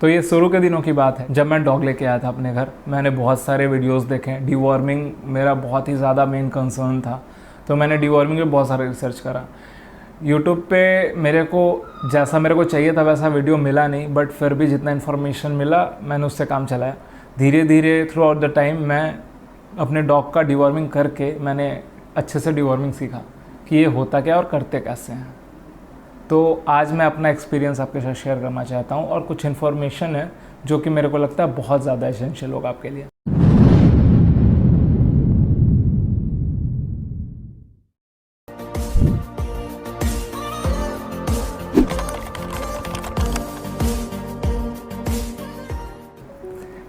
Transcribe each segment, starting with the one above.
तो ये शुरू के दिनों की बात है, जब मैं डॉग लेके आया था अपने घर। मैंने बहुत सारे वीडियोस देखे। डीवॉर्मिंग मेरा बहुत ही ज़्यादा मेन कंसर्न था, तो मैंने डीवॉर्मिंग पे बहुत सारा रिसर्च करा। यूट्यूब पे मेरे को जैसा मेरे को चाहिए था वैसा वीडियो मिला नहीं, बट फिर भी जितना इन्फॉर्मेशन मिला मैंने उससे काम चलाया। धीरे धीरे थ्रू आउट द टाइम मैं अपने डॉग का डीवॉर्मिंग करके मैंने अच्छे से डीवॉर्मिंग सीखा कि ये होता क्या और करते कैसे हैं। तो आज मैं अपना एक्सपीरियंस आपके साथ शेयर करना चाहता हूँ और कुछ इन्फॉर्मेशन है जो कि मेरे को लगता है बहुत ज़्यादा एसेंशियल होगा आपके लिए।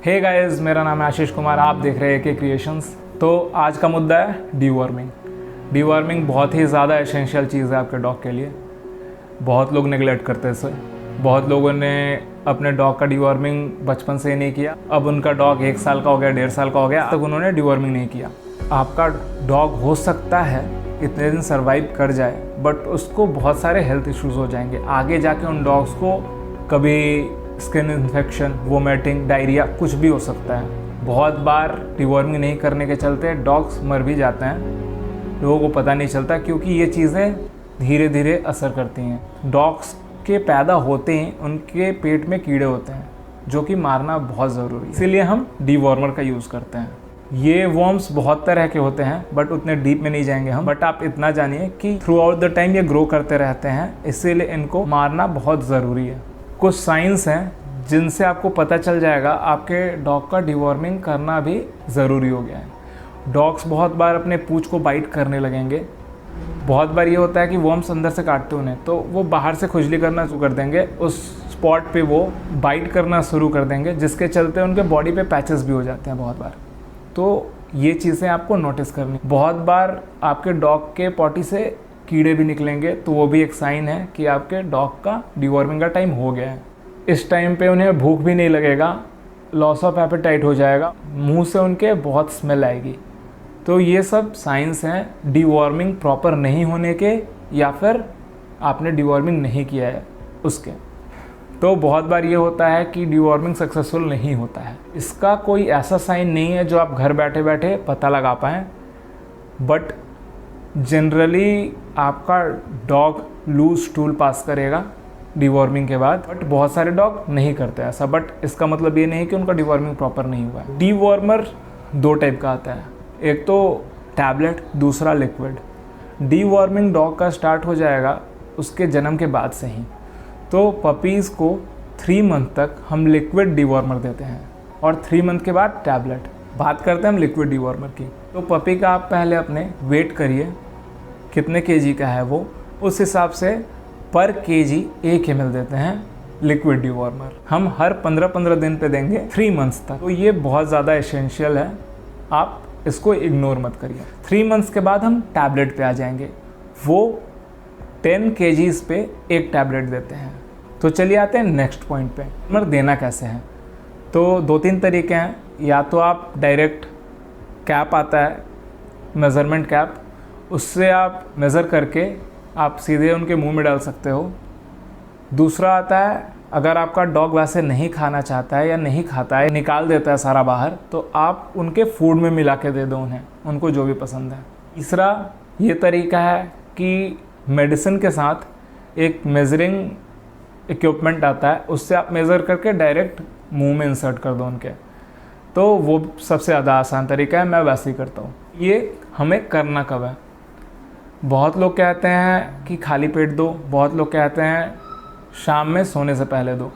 हे गाइस, मेरा नाम है आशीष कुमार, आप देख रहे हैं के क्रिएशंस। तो आज का मुद्दा है डीवॉर्मिंग। डीवॉर्मिंग बहुत ही ज़्यादा एसेंशियल चीज़ है आपके डॉग के लिए। बहुत लोग नेगलेक्ट करते हैं इसे। बहुत लोगों ने अपने डॉग का डीवॉर्मिंग बचपन से ही नहीं किया। अब उनका डॉग 1 साल का हो गया, 1.5 साल का हो गया, तक उन्होंने डीवॉर्मिंग नहीं किया। आपका डॉग हो सकता है इतने दिन सर्वाइव कर जाए, बट उसको बहुत सारे हेल्थ इश्यूज़ हो जाएंगे आगे जाके। उन डॉग्स को कभी स्किन इन्फेक्शन, वोमिटिंग, डायरिया कुछ भी हो सकता है। बहुत बार डीवॉर्मिंग नहीं करने के चलते डॉग्स मर भी जाते हैं, लोगों को पता नहीं चलता, क्योंकि ये चीज़ें धीरे धीरे असर करती हैं। डॉग्स के पैदा होते ही उनके पेट में कीड़े होते हैं जो कि मारना बहुत ज़रूरी है, इसीलिए हम डीवॉर्मर का यूज़ करते हैं। ये वर्म्स बहुत तरह के होते हैं, बट उतने डीप में नहीं जाएंगे हम। बट आप इतना जानिए कि थ्रू आउट द टाइम ये ग्रो करते रहते हैं, इसीलिए इनको मारना बहुत ज़रूरी है। कुछ साइंस हैं जिनसे आपको पता चल जाएगा आपके डॉग का डीवॉर्मिंग करना भी ज़रूरी हो गया है। डॉग्स बहुत बार अपने पूंछ को बाइट करने लगेंगे। बहुत बार ये होता है कि वर्म्स अंदर से काटते उन्हें, तो वो बाहर से खुजली करना शुरू कर देंगे, उस स्पॉट पे वो बाइट करना शुरू कर देंगे, जिसके चलते उनके बॉडी पे पैचेस भी हो जाते हैं बहुत बार। तो ये चीज़ें आपको नोटिस करनी। बहुत बार आपके डॉग के पॉटी से कीड़े भी निकलेंगे, तो वो भी एक साइन है कि आपके डॉग का डीवॉर्मिंग का टाइम हो गया है। इस टाइम पे उन्हें भूख भी नहीं लगेगा, लॉस ऑफ एपेटाइट हो जाएगा, मुंह से उनके बहुत स्मेल आएगी। तो ये सब साइंस हैं डीवॉर्मिंग प्रॉपर नहीं होने के, या फिर आपने डीवॉर्मिंग नहीं किया है उसके। तो बहुत बार ये होता है कि डीवॉर्मिंग सक्सेसफुल नहीं होता है। इसका कोई ऐसा साइन नहीं है जो आप घर बैठे बैठे पता लगा पाएँ, बट जनरली आपका डॉग लूज स्टूल पास करेगा डीवॉर्मिंग के बाद। बट बहुत सारे डॉग नहीं करते ऐसा, बट इसका मतलब ये नहीं कि उनका डीवॉर्मिंग प्रॉपर नहीं हुआ है। डीवॉर्मर 2 टाइप का आता है, एक तो टैबलेट, दूसरा लिक्विड। डीवॉर्मिंग डॉग का स्टार्ट हो जाएगा उसके जन्म के बाद से ही। तो पपीज़ को 3 मंथ तक हम लिक्विड डीवॉर्मर देते हैं और 3 मंथ के बाद टैबलेट। बात करते हैं हम लिक्विड डीवॉर्मर की। तो पपी का आप पहले अपने वेट करिए कितने केजी का है वो, उस हिसाब से पर केजी 1 ml देते हैं लिक्विड डीवॉर्मर। हम हर 15-15 दिन पे देंगे 3 मंथ्स तक। तो ये बहुत ज़्यादा एसेंशियल है, आप इसको इग्नोर मत करिए। 3 मंथ्स के बाद हम टैबलेट पे आ जाएंगे। वो 10 kgs पे 1 टैबलेट देते हैं। तो चलिए आते हैं नेक्स्ट पॉइंट पे, डीवॉर्मर देना कैसे है। तो 2-3 तरीके हैं। या तो आप डायरेक्ट कैप आता है, मेज़रमेंट कैप, उससे आप मेज़र करके आप सीधे उनके मुंह में डाल सकते हो। दूसरा आता है, अगर आपका डॉग वैसे नहीं खाना चाहता है या नहीं खाता है, निकाल देता है सारा बाहर, तो आप उनके फूड में मिला के दे दो उन्हें, उनको जो भी पसंद है। तीसरा ये तरीका है कि मेडिसिन के साथ एक मेज़रिंग इक्विपमेंट आता है, उससे आप मेज़र करके डायरेक्ट मुंह में इंसर्ट कर दो उनके। तो वो सबसे ज़्यादा आसान तरीका है, मैं वैसे ही करता हूँ। ये हमें करना कब है? बहुत लोग कहते हैं कि खाली पेट दो, बहुत लोग कहते हैं शाम में सोने से पहले दो।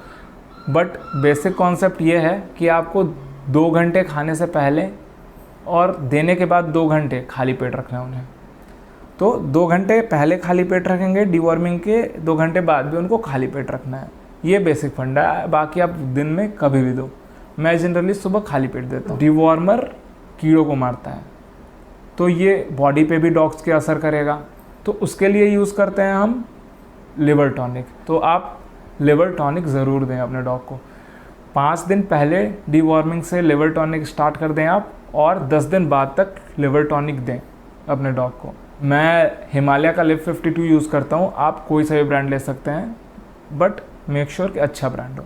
बट बेसिक कॉन्सेप्ट ये है कि आपको 2 घंटे खाने से पहले और देने के बाद 2 घंटे खाली पेट रखना है उन्हें। तो 2 घंटे पहले खाली पेट रखेंगे, डीवॉर्मिंग के 2 घंटे बाद भी उनको खाली पेट रखना है। ये बेसिक फंडा है, बाकी आप दिन में कभी भी दो। मैं जनरली सुबह खाली पेट देता हूँ। डीवॉर्मर कीड़ों को मारता है, तो ये बॉडी पे भी डॉग्स के असर करेगा, तो उसके लिए यूज़ करते हैं हम लिवर टॉनिक। तो आप लिवर टॉनिक ज़रूर दें अपने डॉग को। 5 दिन पहले डीवॉर्मिंग से लिवर टॉनिक स्टार्ट कर दें आप, और 10 दिन बाद तक लिवर टॉनिक दें अपने डॉग को। मैं हिमालय का लिव 52 यूज़ करता हूँ, आप कोई सा भी ब्रांड ले सकते हैं, बट मेक श्योर कि अच्छा ब्रांड हो।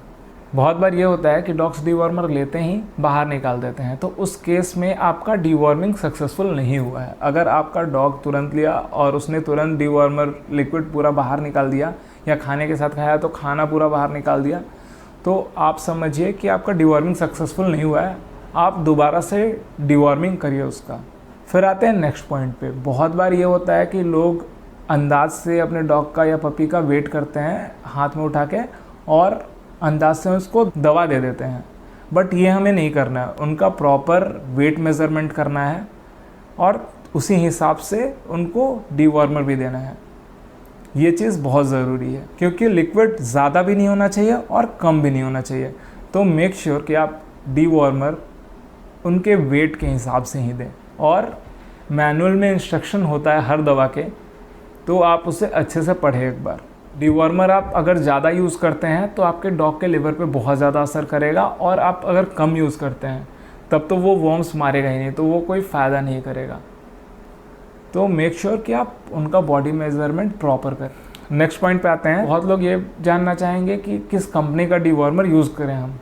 बहुत बार ये होता है कि डॉग्स डीवॉर्मर लेते ही बाहर निकाल देते हैं, तो उस केस में आपका डीवॉर्मिंग सक्सेसफुल नहीं हुआ है। अगर आपका डॉग तुरंत लिया और उसने तुरंत डीवॉर्मर लिक्विड पूरा बाहर निकाल दिया, या खाने के साथ खाया तो खाना पूरा बाहर निकाल दिया, तो आप समझिए कि आपका डीवॉर्मिंग सक्सेसफुल नहीं हुआ है। आप दोबारा से डीवॉर्मिंग करिए उसका। फिर आते हैं नेक्स्ट पॉइंट पे। बहुत बार ये होता है कि लोग अंदाज से अपने डॉग का या पपी का वेट करते हैं हाथ में उठा के, और अंदाज से उसको दवा दे देते हैं, बट ये हमें नहीं करना है। उनका प्रॉपर वेट मेज़रमेंट करना है और उसी हिसाब से उनको डीवॉर्मर भी देना है। ये चीज़ बहुत ज़रूरी है, क्योंकि लिक्विड ज़्यादा भी नहीं होना चाहिए और कम भी नहीं होना चाहिए। तो मेक श्योर कि आप डीवॉर्मर उनके वेट के हिसाब से ही दें, और मैनुअल में इंस्ट्रक्शन होता है हर दवा के, तो आप उसे अच्छे से पढ़ें एक बार। डीवॉर्मर आप अगर ज़्यादा यूज़ करते हैं तो आपके डॉग के लिवर पे बहुत ज़्यादा असर करेगा, और आप अगर कम यूज़ करते हैं तब तो वो वॉर्म्स मारेगा ही नहीं, तो वो कोई फ़ायदा नहीं करेगा। तो मेक श्योर कि आप उनका बॉडी मेजरमेंट प्रॉपर करें। नेक्स्ट पॉइंट पे आते हैं। बहुत लोग ये जानना चाहेंगे कि किस कंपनी का डीवॉर्मर यूज़ करें हम।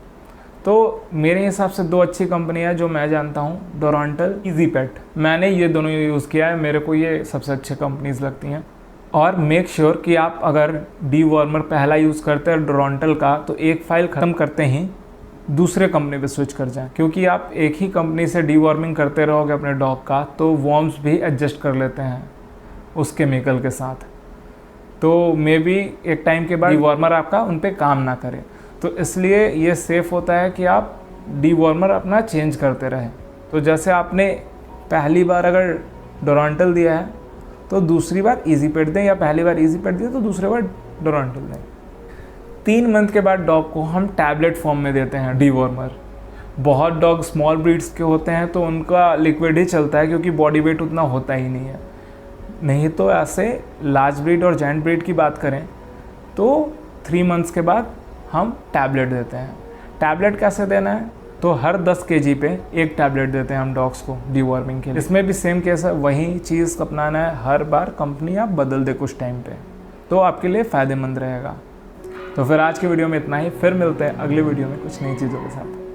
तो मेरे हिसाब से 2 अच्छी कंपनियाँ जो मैं जानता हूँ, डोरॉन्टल, इजी पेट। मैंने ये दोनों यूज़ किया है, मेरे को ये सबसे अच्छे कंपनीज लगती हैं। और मेक श्योर कि आप अगर डीवॉर्मर पहला यूज़ करते हैं डोरॉन्टल का, तो एक फाइल ख़त्म करते ही दूसरे कंपनी पे स्विच कर जाएं, क्योंकि आप एक ही कंपनी से डीवॉर्मिंग करते रहोगे अपने डॉग का, तो वॉर्म्स भी एडजस्ट कर लेते हैं उस केमिकल के साथ। तो मे बी एक टाइम के बाद डीवॉर्मर आपका उन पे काम ना करे। तो इसलिए ये सेफ़ होता है कि आप डीवॉर्मर अपना चेंज करते रहें। तो जैसे आपने पहली बार अगर डोरॉन्टल दिया है तो दूसरी बार इजी पेट दें, या पहली बार इजी पेट दिया तो दूसरी बार डोरॉन्टल दें। 3 मंथ के बाद डॉग को हम टैबलेट फॉर्म में देते हैं डीवॉर्मर। बहुत डॉग स्मॉल ब्रीड्स के होते हैं तो उनका लिक्विड ही चलता है, क्योंकि बॉडी वेट उतना होता ही नहीं है। नहीं तो ऐसे लार्ज ब्रीड और जायंट ब्रीड की बात करें तो 3 मंथ्स के बाद हम टैबलेट देते हैं। टैबलेट कैसे देना है, तो हर 10 kg पे 1 टैबलेट देते हैं हम डॉग्स को डीवॉर्मिंग के लिए। इसमें भी सेम केस है, वही चीज़ अपनाना है। हर बार कंपनी आप बदल दे कुछ टाइम पे, तो आपके लिए फ़ायदेमंद रहेगा। तो फिर आज की वीडियो में इतना ही। फिर मिलते हैं अगले वीडियो में कुछ नई चीज़ों के साथ।